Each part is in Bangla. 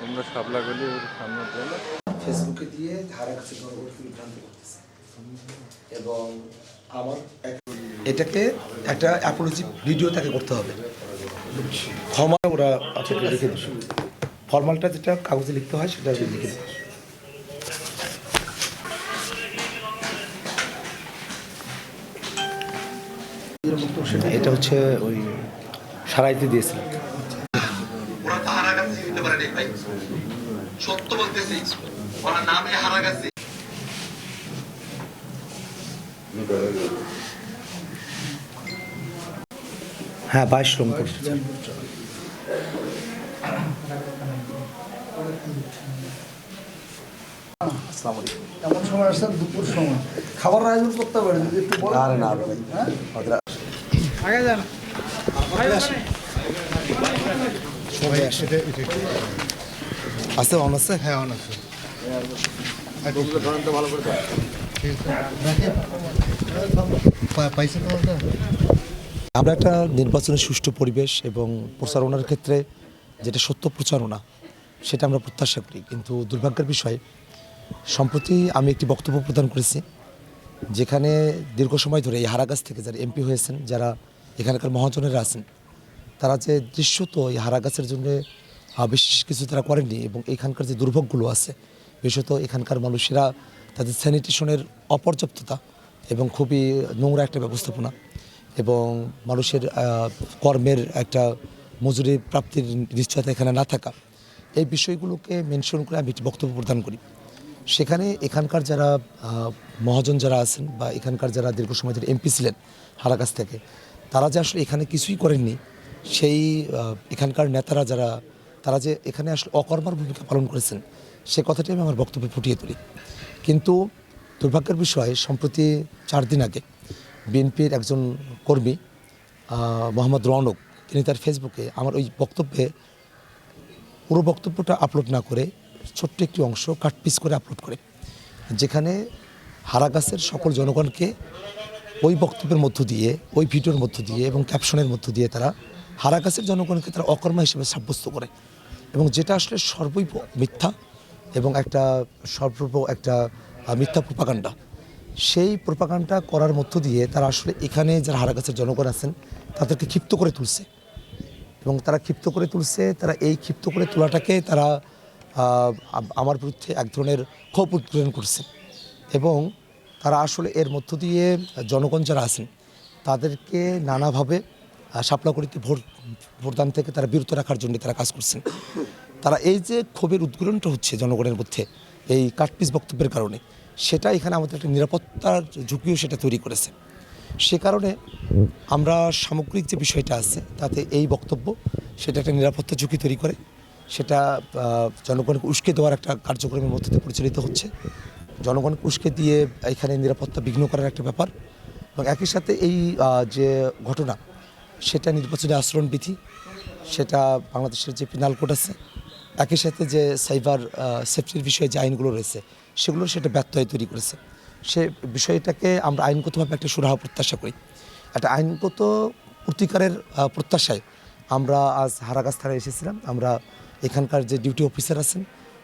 আমরা শাপলাগুলি সামনে দিলে ফেসবুকে দিয়ে ধারা কাছে বিভ্রান্ত করতেছে এবং আমার এটাকে একটা অ্যাপোলজি ভিডিও তাকে করতে হবে। ক্ষমা ওরা আপনাকে লিখে দেবে, ফর্মালটা যেটা কাগজে লিখতে হয় সেটা লিখে দেবে। এটা হচ্ছে ওই সারাইতে দিয়েছিলাম। ওরা তো হারাগাছি দিতে পারে ভাই, সত্য বলতেছি, ওরা নামে হারাগাছি। হ্যাঁ 22 রংপুর। এমন সময় আসছেন দুপুর সময়, খাবার আয়োজন করতে পারেন যদি একটু বলেন। না হ্যাঁ আগে যান সবাই আসে আছে অন আছে। হ্যাঁ অন আছে। আমরা একটা নির্বাচনের সুষ্ঠু পরিবেশ এবং প্রচারণার ক্ষেত্রে যেটা সত্য প্রচারণা সেটা আমরা প্রত্যাশা করি, কিন্তু দুর্ভাগ্যের বিষয় সম্প্রতি আমি একটি বক্তব্য প্রদান করেছি যেখানে দীর্ঘ সময় ধরে এই হারাগাছ থেকে যারা এমপি হয়েছেন, যারা এখানকার মহাজনেরা আছেন, তারা যে দৃশ্যত এই হারাগাছের জন্য বিশেষ কিছু তারা করেননি এবং এখানকার যে দুর্ভোগগুলো আছে, বিশেষত এখানকার মানুষেরা তাদের স্যানিটেশনের অপর্যাপ্ততা এবং খুবই নোংরা একটা ব্যবস্থাপনা এবং মানুষের কর্মের একটা মজুরি প্রাপ্তির নিশ্চয়তা এখানে না থাকা, এই বিষয়গুলোকে মেনশন করে আমি একটি বক্তব্য প্রদান করি। সেখানে এখানকার যারা মহাজন যারা আছেন বা এখানকার যারা দীর্ঘ সময় ধরে এমপি ছিলেন হারাগাছ থেকে, তারা যে আসলে এখানে কিছুই করেননি, সেই এখানকার নেতারা যারা তারা যে এখানে আসলে অকর্মার ভূমিকা পালন করেছেন সে কথাটি আমি আমার বক্তব্যে ফুটিয়ে তুলি। কিন্তু দুর্ভাগ্যের বিষয় সম্প্রতি 4 দিন আগে বিএনপির একজন কর্মী মোহাম্মদ রৌনক, তিনি তার ফেসবুকে আমার ওই বক্তব্যে পুরো বক্তব্যটা আপলোড না করে ছোট্ট একটি অংশ কাটপিস করে আপলোড করে, যেখানে হারাগাছের সকল জনগণকে ওই বক্তব্যের মধ্য দিয়ে, ওই ভিডিওর মধ্য দিয়ে এবং ক্যাপশনের মধ্য দিয়ে তারা হারাগাছের জনগণকে তারা অকর্মা হিসেবে সাব্যস্ত করে এবং যেটা আসলে সর্বৈব মিথ্যা এবং একটা সর্বৈব একটা মিথ্যা প্রোপাগান্ডা। সেই প্রোপাগান্ডা করার মধ্য দিয়ে তারা আসলে এখানে যারা হারাগাছের জনগণ আছেন তাদেরকে ক্ষিপ্ত করে তুলছে এবং তারা ক্ষিপ্ত করে তুলছে। তারা এই ক্ষিপ্ত করে তোলাটাকে তারা আমার বিরুদ্ধে এক ধরনের ক্ষোভ উদ্গীরণ করছে এবং তারা আসলে এর মধ্য দিয়ে জনগণ যারা আছেন তাদেরকে নানাভাবে শাপলাকড়িতে ভোটদান থেকে তারা বিরত রাখার জন্য তারা কাজ করছেন। তারা এই যে ক্ষোভের উদ্গীরণটা হচ্ছে জনগণের মধ্যে এই কাটপিস বক্তব্যের কারণে, সেটা এখানে আমাদের একটা নিরাপত্তার ঝুঁকিও সেটা তৈরি করেছে। সে কারণে আমরা সামগ্রিক যে বিষয়টা আছে তাতে এই বক্তব্য সেটা একটা নিরাপত্তা ঝুঁকি তৈরি করে, সেটা জনগণকে উস্কে দেওয়ার একটা কার্যক্রমের মধ্যে দিয়ে পরিচালিত হচ্ছে। জনগণকে উস্কে দিয়ে এখানে নিরাপত্তা বিঘ্ন করার একটা ব্যাপার এবং একই সাথে এই যে ঘটনা সেটা নির্বাচনী আচরণবিধি, সেটা বাংলাদেশের যে পেনাল কোড আছে, একই সাথে যে সাইবার সেফটির বিষয়ে যে আইনগুলো রয়েছে সেগুলো সেটা ব্যত্যয় তৈরি করেছে। সে বিষয়টাকে আমরা আইনগতভাবে একটা সুরাহা প্রত্যাশা করি। একটা আইনগত প্রতিকারের প্রত্যাশায় আমরা আজ হারাগাছ থানায় এসেছিলাম। আমরা এখানকার যে ডিউটি অফিসার আছেন,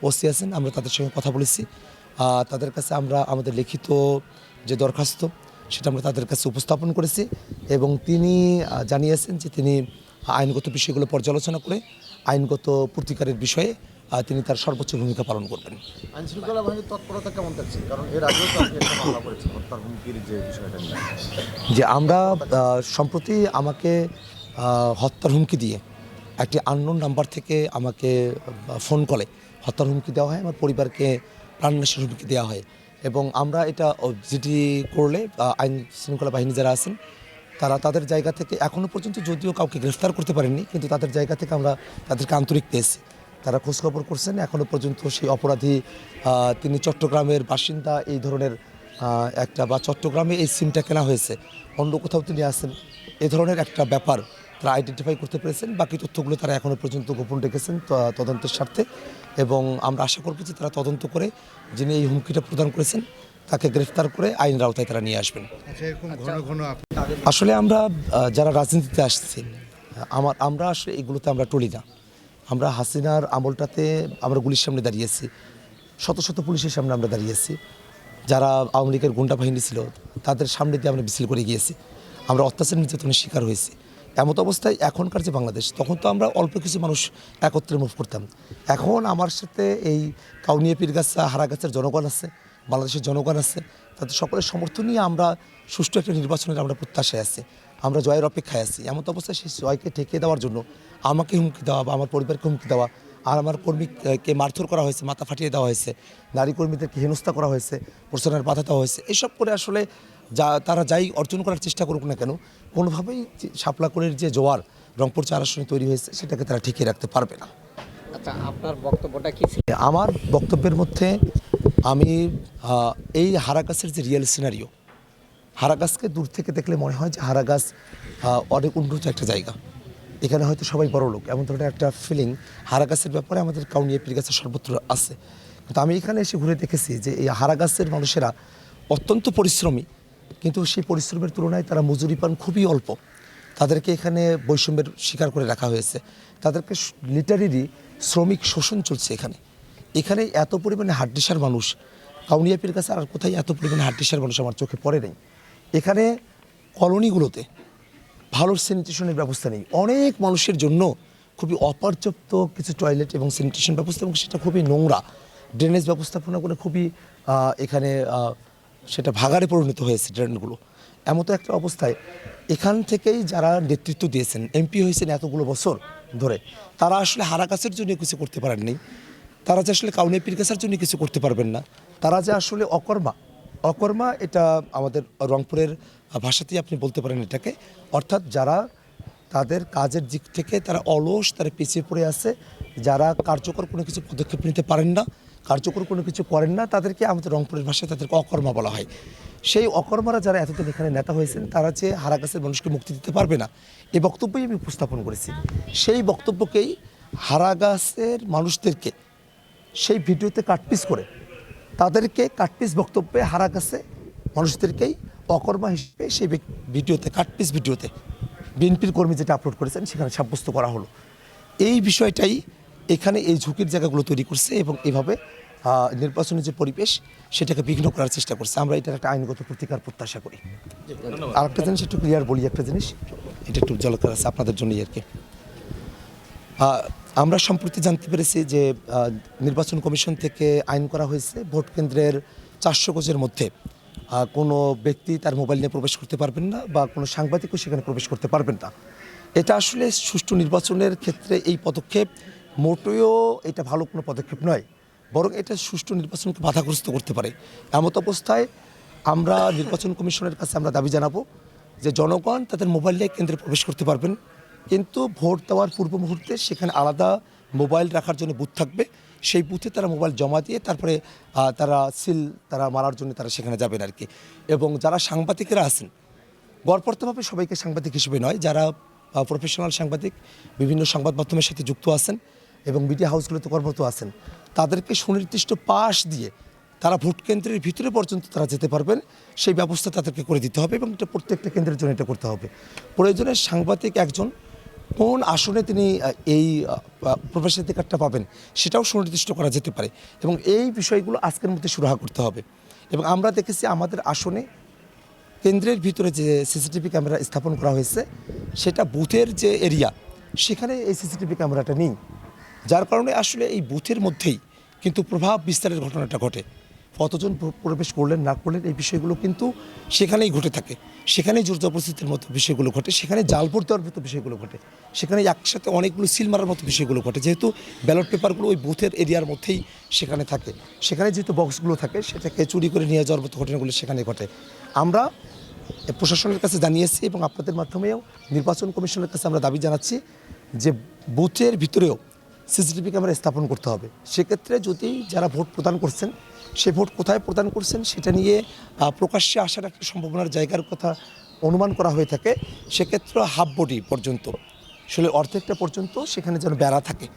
ওসি আছেন, আমরা তাদের সঙ্গে কথা বলেছি। তাদের কাছে আমরা আমাদের লিখিত যে দরখাস্ত সেটা আমরা তাদের কাছে উপস্থাপন করেছি এবং তিনি জানিয়েছেন যে তিনি আইনগত বিষয়গুলো পর্যালোচনা করে আইনগত প্রতিকারের বিষয়ে তিনি তার সর্বোচ্চ ভূমিকা পালন করবেন। আইনশৃঙ্খলা বাহিনীর তৎপরতা কেমন থাকছে? কারণ এর আগেও তো আপনি একটা মামলা করেছেন হত্যার হুমকির যে বিষয়টা নিয়ে। যে আমরা সম্প্রতি আমাকে হত্যার হুমকি দিয়ে একটি আননোন নাম্বার থেকে আমাকে ফোন কলে হত্যার হুমকি দেওয়া হয়, আমার পরিবারকে প্রাণনাশের হুমকি দেওয়া হয় এবং আমরা এটা যেটি করলে আইন শৃঙ্খলা বাহিনী যারা আছেন তারা তাদের জায়গা থেকে এখনও পর্যন্ত যদিও কাউকে গ্রেফতার করতে পারেননি, কিন্তু তাদের জায়গা থেকে আমরা তাদেরকে আন্তরিক পেয়েছি। তারা খোঁজখবর করছেন, এখনও পর্যন্ত সেই অপরাধী তিনি চট্টগ্রামের বাসিন্দা এই ধরনের একটা বা চট্টগ্রামে এই সিমটা কেনা হয়েছে, অন্য কোথাও তিনি আছেন এই ধরনের একটা ব্যাপার তারা আইডেন্টিফাই করতে পেরেছেন। বাকি তথ্যগুলো তারা এখনও পর্যন্ত গোপন রেখেছেন তদন্তের স্বার্থে এবং আমরা আশা করব যে তারা তদন্ত করে যিনি এই হুমকিটা প্রদান করেছেন তাকে গ্রেফতার করে আইনের আওতায় তারা নিয়ে আসবেন। ঘন ঘন আসলে আমরা যারা রাজনীতিতে আসছি আমরা আসলে এগুলোতে আমরা টলি না। আমরা হাসিনার আমলটাতে আমরা গুলির সামনে দাঁড়িয়েছি, শত শত পুলিশের সামনে আমরা দাঁড়িয়েছি, যারা আওয়ামী লীগের গুন্ডা বাহিনী ছিল তাদের সামনে দিয়ে আমরা মিছিল করে গিয়েছি, আমরা অত্যাচার নির্যাতনের শিকার হয়েছি। এমত অবস্থায় এখনকার যে বাংলাদেশ, তখন তো আমরা অল্প কিছু মানুষ একত্রে মুভ করতাম। এখন আমার সাথে এই কাউনিয়া পীরগাছা হারাগাছার জনগণ আছে, বাংলাদেশের জনগণ আছে, তাদের সকলের সমর্থন নিয়ে আমরা সুষ্ঠু একটা নির্বাচনের আমরা প্রত্যাশায় আছি, আমরা জয়ের অপেক্ষায় আছি। এমত অবস্থায় সেই জয়কে ঠেকিয়ে দেওয়ার জন্য আমাকে হুমকি দেওয়া বা আমার পরিবারকে হুমকি দেওয়া, আর আমার কর্মীকে মারধর করা হয়েছে, মাথা ফাটিয়ে দেওয়া হয়েছে, নারী কর্মীদেরকে হেনস্থা করা হয়েছে, প্রচারের বাধা দেওয়া হয়েছে, এসব করে আসলে তারা যাই অর্জন করার চেষ্টা করুক না কেন, কোনোভাবেই শাপলাকোলের যে জোয়ার রংপুর 4 আসনে তৈরি হয়েছে সেটাকে তারা টিকিয়ে রাখতে পারবে না। আচ্ছা, আপনার বক্তব্যটা কি ছিল? আমার বক্তব্যের মধ্যে আমি এই হারাগাছের যে রিয়েল সিনারিও, হারাগাছকে দূর থেকে দেখলে মনে হয় যে হারাগাছ অনেক উন্নত একটা জায়গা, এখানে হয়তো সবাই বড় লোক, এমন ধরনের একটা ফিলিং হারাগাছের ব্যাপারে আমাদের কাউনিয়া পীরগাছা সর্বত্র আছে। কিন্তু আমি এখানে এসে ঘুরে দেখেছি যে এই হারাগাছের মানুষেরা অত্যন্ত পরিশ্রমী, কিন্তু সেই পরিশ্রমের তুলনায় তারা মজুরি পান খুবই অল্প। তাদেরকে এখানে বৈষম্যের শিকার করে রাখা হয়েছে, তাদেরকে লিটারেরি শ্রমিক শোষণ চলছে এখানে। এখানে এত পরিমাণে হাড্ডিসার মানুষ কাউনিয়া পীরগাছা আর কোথায় এত পরিমাণে হাড্ডিসার মানুষ আমার চোখে পড়ে নেই। এখানে কলোনিগুলোতে ভালো স্যানিটেশনের ব্যবস্থা নেই, অনেক মানুষের জন্য খুবই অপর্যাপ্ত কিছু টয়লেট এবং স্যানিটেশন ব্যবস্থা, এবং সেটা খুবই নোংরা, ড্রেনেজ ব্যবস্থাপনাগুলো খুবই এখানে সেটা ভাগাড়ে পরিণত হয়েছে ড্রেনগুলো। এমতো একটা অবস্থায় এখান থেকেই যারা নেতৃত্ব দিয়েছেন, এমপি হয়েছেন এতগুলো বছর ধরে, তারা আসলে হারাগাছের জন্য কিছু করতে পারেননি, তারা যে আসলে কাউনিয়া পীরগাছার জন্য কিছু করতে পারবেন না, তারা যে আসলে অকর্মা এটা আমাদের রংপুরের ভাষাতেই আপনি বলতে পারেন এটাকে, অর্থাৎ যারা তাদের কাজের দিক থেকে তারা অলস, তারা পিছিয়ে পড়ে আছে, যারা কার্যকর কোনো কিছু পদক্ষেপ নিতে পারেন না, কার্যকর কোনো কিছু করেন না, তাদেরকে আমাদের রংপুরের ভাষায় তাদেরকে অকর্মা বলা হয়। সেই অকর্মারা যারা এতদিন এখানে নেতা হয়েছেন, তারা যে হারাগাছের মানুষকে মুক্তি দিতে পারবে না, এই বক্তব্যই আমি উপস্থাপন করেছি। সেই বক্তব্যকেই হারাগাছের মানুষদেরকে সেই ভিডিওতে কাটপিস করে, তাদেরকে কাটপিস বক্তব্যে হারাগাছে মানুষদেরকেই অকর্মা হিসেবে সেই কাটপিস ভিডিওতে বিএনপির কর্মী যেটা আপলোড করেছেন সেখানে সাব্যস্ত করা হলো। এই বিষয়টাই এখানে এই ঝুঁকির জায়গাগুলো তৈরি করছে, এবং এভাবে নির্বাচনের যে পরিবেশ সেটাকে বিঘ্ন করার চেষ্টা করছে। আমরা এটার একটা আইনগত প্রতিকার প্রত্যাশা করি। আর একটা জিনিস একটু ক্লিয়ার বলি, একটা জিনিস এটা একটু জলকার আছে আপনাদের জন্যই আর কি। আমরা সম্প্রতি জানতে পেরেছি যে নির্বাচন কমিশন থেকে আইন করা হয়েছে, ভোট কেন্দ্রের 400 গজের মধ্যে কোনো ব্যক্তি তার মোবাইল নিয়ে প্রবেশ করতে পারবেন না, বা কোনো সাংবাদিকও সেখানে প্রবেশ করতে পারবেন না। এটা আসলে সুষ্ঠু নির্বাচনের ক্ষেত্রে এই পদক্ষেপ মোটেও এটা ভালো কোনো পদক্ষেপ নয়, বরং এটা সুষ্ঠু নির্বাচনকে বাধাগ্রস্ত করতে পারে। এমত অবস্থায় আমরা নির্বাচন কমিশনের কাছে আমরা দাবি জানাবো যে জনগণ তাদের মোবাইল নিয়ে কেন্দ্রে প্রবেশ করতে পারবেন, কিন্তু ভোট দেওয়ার পূর্ব মুহূর্তে সেখানে আলাদা মোবাইল রাখার জন্য বুথ থাকবে, সেই বুথে তারা মোবাইল জমা দিয়ে তারপরে তারা মারার জন্য তারা সেখানে যাবেন আর কি। এবং যারা সাংবাদিকেরা আছেন, গড়পড়তাভাবে সবাইকে সাংবাদিক হিসেবে নয়, যারা প্রফেশনাল সাংবাদিক বিভিন্ন সংবাদ মাধ্যমের সাথে যুক্ত আছেন এবং মিডিয়া হাউসগুলোতে কর্মরত আছেন, তাদেরকে সুনির্দিষ্ট পাস দিয়ে তারা ভোট কেন্দ্রের ভিতরে পর্যন্ত তারা যেতে পারবেন, সেই ব্যবস্থা তাদেরকে করে দিতে হবে, এবং এটা প্রত্যেকটা কেন্দ্রের জন্য এটা করতে হবে। প্রয়োজনে সাংবাদিক একজন কোন আসনে তিনি এই প্রবেশাধিকারটা পাবেন সেটাও সুনির্দিষ্ট করা যেতে পারে, এবং এই বিষয়গুলো আজকের মধ্যে সুরাহা করতে হবে। এবং আমরা দেখেছি আমাদের আসনে কেন্দ্রের ভিতরে যে সিসিটিভি ক্যামেরা স্থাপন করা হয়েছে, সেটা বুথের যে এরিয়া সেখানে এই সিসিটিভি ক্যামেরাটা নেই, যার কারণে আসলে এই বুথের মধ্যেই কিন্তু প্রভাব বিস্তারের ঘটনাটা ঘটে। কতজন প্রবেশ করলেন না করলেন এই বিষয়গুলো কিন্তু সেখানেই ঘটে থাকে, সেখানেই জোর জবরদস্তির মতো বিষয়গুলো ঘটে, সেখানে জাল ভোট দেওয়ার মতো বিষয়গুলো ঘটে, সেখানে একসাথে অনেকগুলো সিল মারার মতো বিষয়গুলো ঘটে, যেহেতু ব্যালট পেপারগুলো ওই বুথের এরিয়ার মধ্যেই সেখানে থাকে, সেখানে যেহেতু বক্সগুলো থাকে সেটাকে চুরি করে নিয়ে যাওয়ার মতো ঘটনাগুলো সেখানে ঘটে। আমরা প্রশাসনের কাছে জানিয়েছি এবং আপনাদের মাধ্যমেও নির্বাচন কমিশনের কাছে আমরা দাবি জানাচ্ছি যে বুথের ভিতরেও সিসিটিভি ক্যামেরা স্থাপন করতে হবে। সেক্ষেত্রে যদি যারা ভোট প্রদান করছেন, সে ভোট কোথায় প্রদান করছেন সেটা নিয়ে প্রকাশ্যে আসার একটা সম্ভাবনার জায়গার কথা অনুমান করা হয়ে থাকে, সেক্ষেত্রে হাফ বডি পর্যন্ত, আসলে অর্ধেকটা পর্যন্ত সেখানে যেন বেড়া থাকে,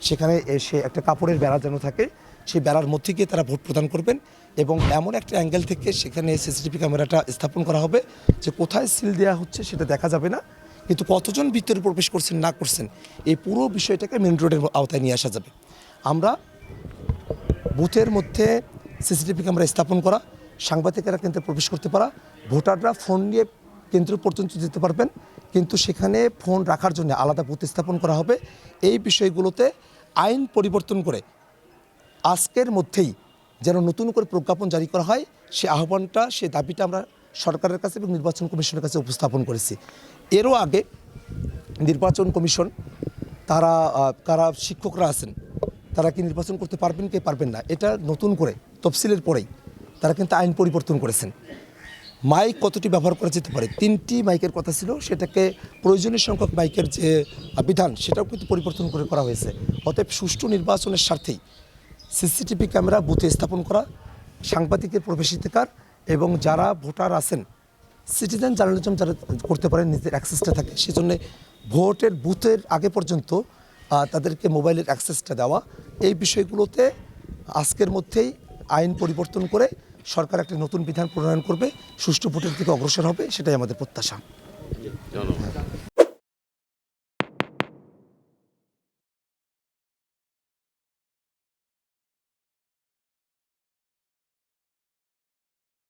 সেখানে এসে একটা কাপড়ের বেড়া যেন থাকে, সেই বেড়ার মধ্যে গিয়ে তারা ভোট প্রদান করবেন, এবং এমন একটা অ্যাঙ্গেল থেকে সেখানে সিসিটিভি ক্যামেরাটা স্থাপন করা হবে যে কোথায় সিল দেওয়া হচ্ছে সেটা দেখা যাবে না, কিন্তু কতজন ভিতরে প্রবেশ করছেন না করছেন এই পুরো বিষয়টাকে মেন রোডের আওতায় নিয়ে আসা যাবে। আমরা বুথের মধ্যে সিসিটিভি ক্যামেরা স্থাপন করা, সাংবাদিকেরা কেন্দ্রে প্রবেশ করতে পারা, ভোটাররা ফোন নিয়ে কেন্দ্র পর্যন্ত যেতে পারবেন, কিন্তু সেখানে ফোন রাখার জন্য আলাদা বুথ স্থাপন করা হবে। এই বিষয়গুলোতে আইন পরিবর্তন করে আজকের মধ্যেই যেন নতুন করে প্রজ্ঞাপন জারি করা হয়, সে আহ্বানটা, সে দাবিটা আমরা সরকারের কাছে এবং নির্বাচন কমিশনের কাছে উপস্থাপন করেছি। এরও আগে নির্বাচন কমিশন কারা শিক্ষকরা আছেন তারা কি নির্বাচন করতে পারবেন কি পারবেন না, এটা নতুন করে তফসিলের পরেই তারা কিন্তু আইন পরিবর্তন করেছেন। মাইক কতটি ব্যবহার করা যেতে পারে, 3টি মাইকের কথা ছিল, সেটাকে প্রয়োজনীয় সংখ্যক মাইকের যে বিধান সেটাও কিন্তু পরিবর্তন করে করা হয়েছে। অতএব সুষ্ঠু নির্বাচনের স্বার্থেই সিসিটিভি ক্যামেরা বুথে স্থাপন করা, সাংবাদিকের প্রবেশাধিকার এবং যারা ভোটার আছেন সিটিজেন জার্নালিজম যারা করতে পারেন নিজের অ্যাক্সেসটা থাকে, সেজন্য ভোটের বুথের আগে পর্যন্ত তাদেরকে মোবাইলের অ্যাক্সেসটা দেওয়া, এই বিষয়গুলোতে আজকের মধ্যেই আইন পরিবর্তন করে সরকার একটা নতুন বিধান প্রণয়ন করবে, সুষ্ঠু ভোটের দিকে অগ্রসর হবে, সেটাই আমাদের প্রত্যাশা।